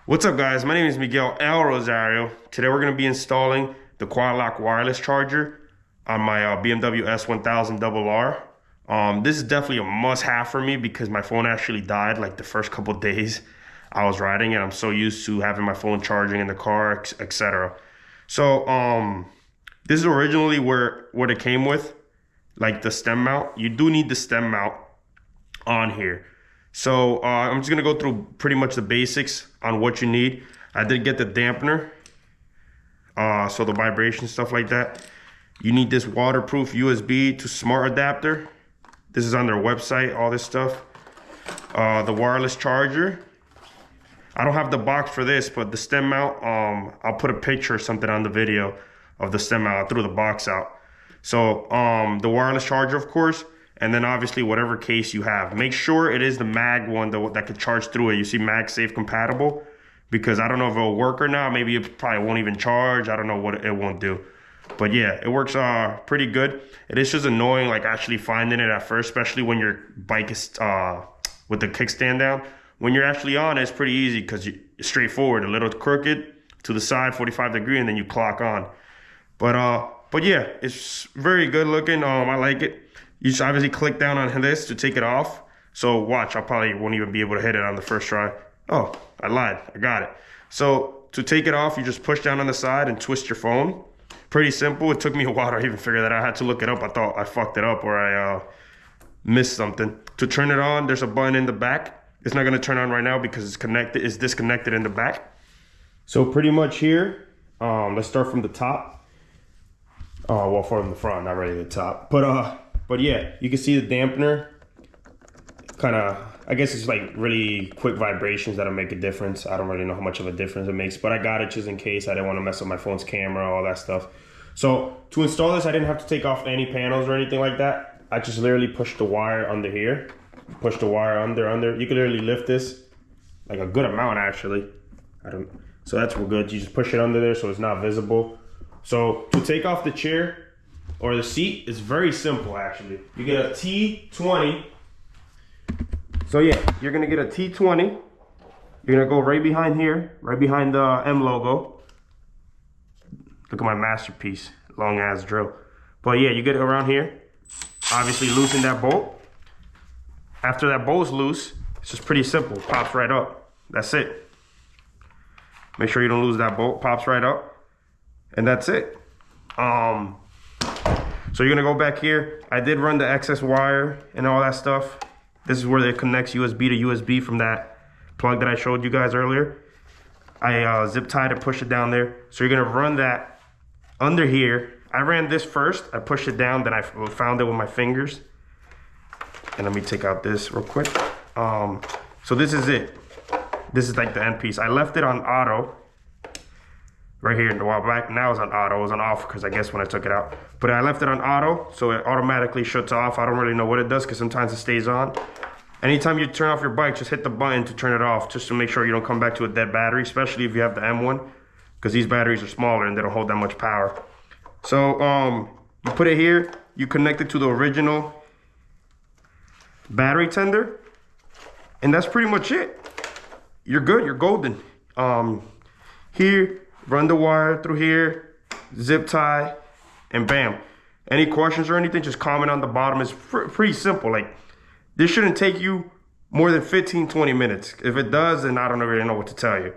What's up, guys? My name is Miguel El Rosario. Today we're going to be installing the quad lock wireless charger on my BMW S1000RR. This is definitely a must-have for me because my phone actually died like the first couple days I was riding it. I'm so used to having my phone charging in the car, etc. So this is originally what it came with, like the stem mount. You do need the stem mount on here. So I'm just gonna go through pretty much the basics on what you need. I did get the dampener, so the vibration, stuff like that. You need this waterproof USB to smart adapter. This is on their website, all this stuff. The wireless charger. I don't have the box for this, but the stem mount, I'll put a picture or something on the video of the stem mount. I threw the box out. So the wireless charger, of course. And then obviously whatever case you have. Make sure it is the mag one that could charge through it. You see MagSafe compatible, because I don't know if it'll work or not. Maybe it probably won't even charge. I don't know what it won't do. But yeah, it works pretty good. It is just annoying like actually finding it at first, especially when your bike is with the kickstand down. When you're actually on it, it's pretty easy because it's straightforward. A little crooked to the side, 45 degree, and then you clock on. But yeah, it's very good looking. I like it. You just obviously click down on this to take it off. So watch, I probably won't even be able to hit it on the first try. Oh, I lied, I got it. So to take it off, you just push down on the side and twist your phone. Pretty simple. It took me a while to even figure that out. I had to look it up. I thought I fucked it up or I missed something. To turn it on, there's a button in the back. It's not gonna turn on right now because it's disconnected in the back. So pretty much here, let's start from the top. Well, from the front, not really the top. But yeah, you can see the dampener. Kind of, I guess it's like really quick vibrations that'll make a difference. I don't really know how much of a difference it makes, but I got it just in case. I didn't want to mess up my phone's camera, all that stuff. So to install this, I didn't have to take off any panels or anything like that. I just literally pushed the wire under here. Push the wire under. You can literally lift this, like a good amount actually. So that's good. You just push it under there so it's not visible. So to take off the chair or the seat is very simple actually. You get a T20. So yeah, you're gonna get a T20. You're gonna go right behind here, right behind the M logo. Look at my masterpiece, long ass drill. But yeah, you get it around here. Obviously loosen that bolt. After that bolt's loose, it's just pretty simple, pops right up. That's it. Make sure you don't lose that bolt, pops right up. And that's it. So you're gonna go back here. I did run the excess wire and all that stuff. This is where it connects USB to USB from that plug that I showed you guys earlier. I zip tied and pushed it down there. So you're gonna run that under here. I ran this first, I pushed it down, then I found it with my fingers. And let me take out this real quick. So this is it. This is like the end piece. I left it on auto. Right here a while back. Now it's on auto. It was on off because I guess when I took it out. But I left it on auto, so it automatically shuts off. I don't really know what it does because sometimes it stays on. Anytime you turn off your bike, just hit the button to turn it off, just to make sure you don't come back to a dead battery, especially if you have the M1, because these batteries are smaller and they don't hold that much power. So you put it here, you connect it to the original battery tender, and that's pretty much it. You're good, you're golden. Here, run the wire through here, zip tie, and bam. Any questions or anything, just comment on the bottom. It's pretty simple. Like, this shouldn't take you more than 15-20 minutes. If it does, then I don't really know what to tell you.